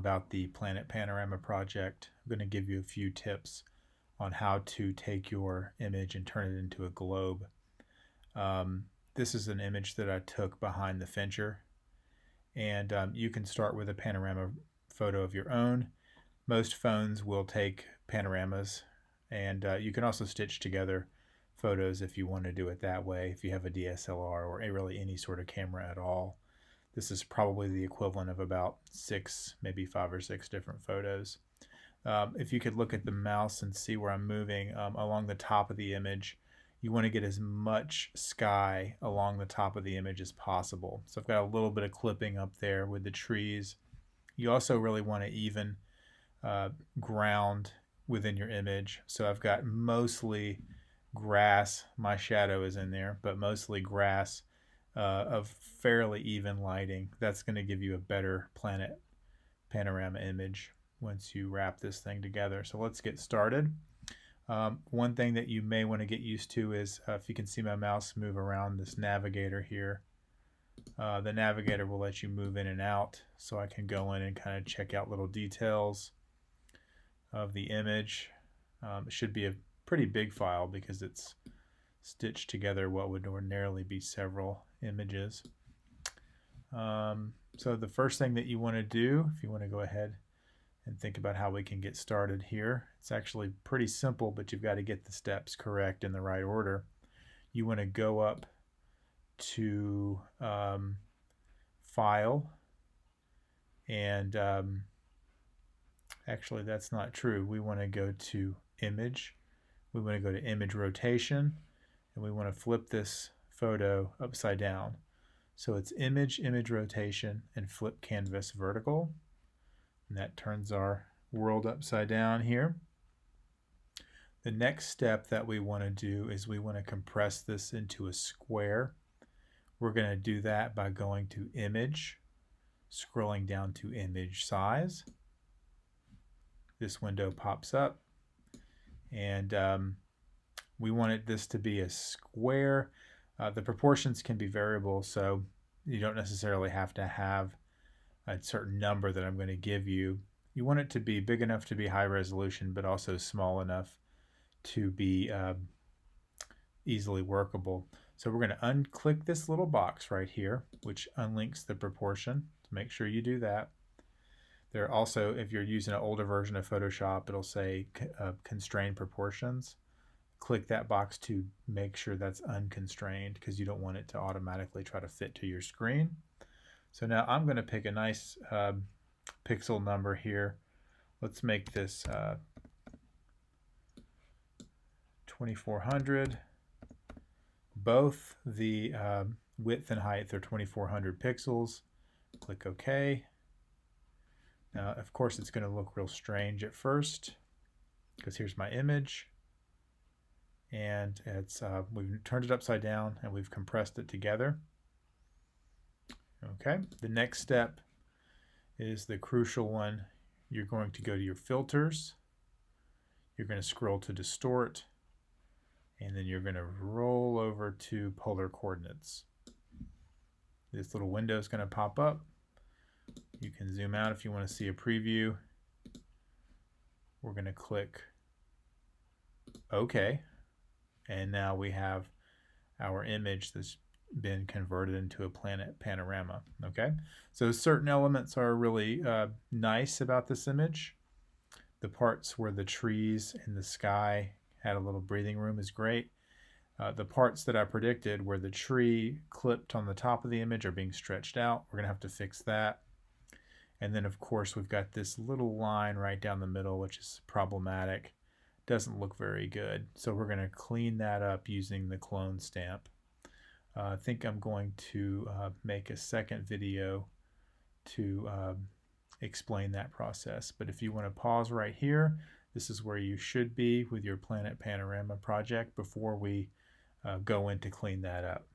About the Planet Panorama project. I'm going to give you a few tips on how to take your image and turn it into a globe. This is an image that I took behind the Fincher, and you can start with a panorama photo of your own. Most phones will take panoramas, and you can also stitch together photos if you want to do it that way, if you have a DSLR or really any sort of camera at all. This is probably the equivalent of about 6, maybe 5 or 6 different photos. If you could look at the mouse and see where I'm moving along the top of the image, you want to get as much sky along the top of the image as possible. So I've got a little bit of clipping up there with the trees. You also really want to even ground within your image. So I've got mostly grass. My shadow is in there, but mostly grass of fairly even lighting. That's going to give you a better planet panorama image once you wrap this thing together. So let's get started. One thing that you may want to get used to is if you can see my mouse move around this navigator here. The navigator will let you move in and out, so I can go in and kind of check out little details of the image. It should be a pretty big file because it's stitched together what would ordinarily be several images. So the first thing that you want to do, if you want to go ahead and think about how we can get started here, it's actually pretty simple, but you've got to get the steps correct in the right order. You want to go up to File, and actually that's not true. We want to go to Image. We want to go to Image Rotation, and we want to flip this photo upside down. So it's Image, Image Rotation, and Flip Canvas Vertical. And that turns our world upside down here. The next step that we want to do is we want to compress this into a square. We're going to do that by going to Image, scrolling down to Image Size. This window pops up, and we wanted this to be a square. The proportions can be variable, so you don't necessarily have to have a certain number that I'm going to give you. You want it to be big enough to be high resolution, but also small enough to be easily workable. So we're going to unclick this little box right here, which unlinks the proportion. So make sure you do that. There are also, if you're using an older version of Photoshop, it'll say constrain proportions. Click that box to make sure that's unconstrained because you don't want it to automatically try to fit to your screen. So now I'm going to pick a nice pixel number here. Let's make this 2400. Both the width and height are 2400 pixels. Click OK. Now, of course, it's going to look real strange at first because here's my image. And it's we've turned it upside down and we've compressed it together. Okay, the next step is the crucial one. You're going to go to your filters. You're going to scroll to distort, and then you're going to roll over to polar coordinates. This little window is going to pop up. You can zoom out if you want to see a preview. We're going to click OK. And now we have our image that's been converted into a planet panorama. Okay, so certain elements are really nice about this image. The parts where the trees and the sky had a little breathing room is great. The parts that I predicted where the tree clipped on the top of the image are being stretched out. We're going to have to fix that. And then, of course, we've got this little line right down the middle, which is problematic. Doesn't look very good. So we're going to clean that up using the clone stamp. I think I'm going to make a second video to explain that process. But if you want to pause right here, this is where you should be with your Planet Panorama project before we go in to clean that up.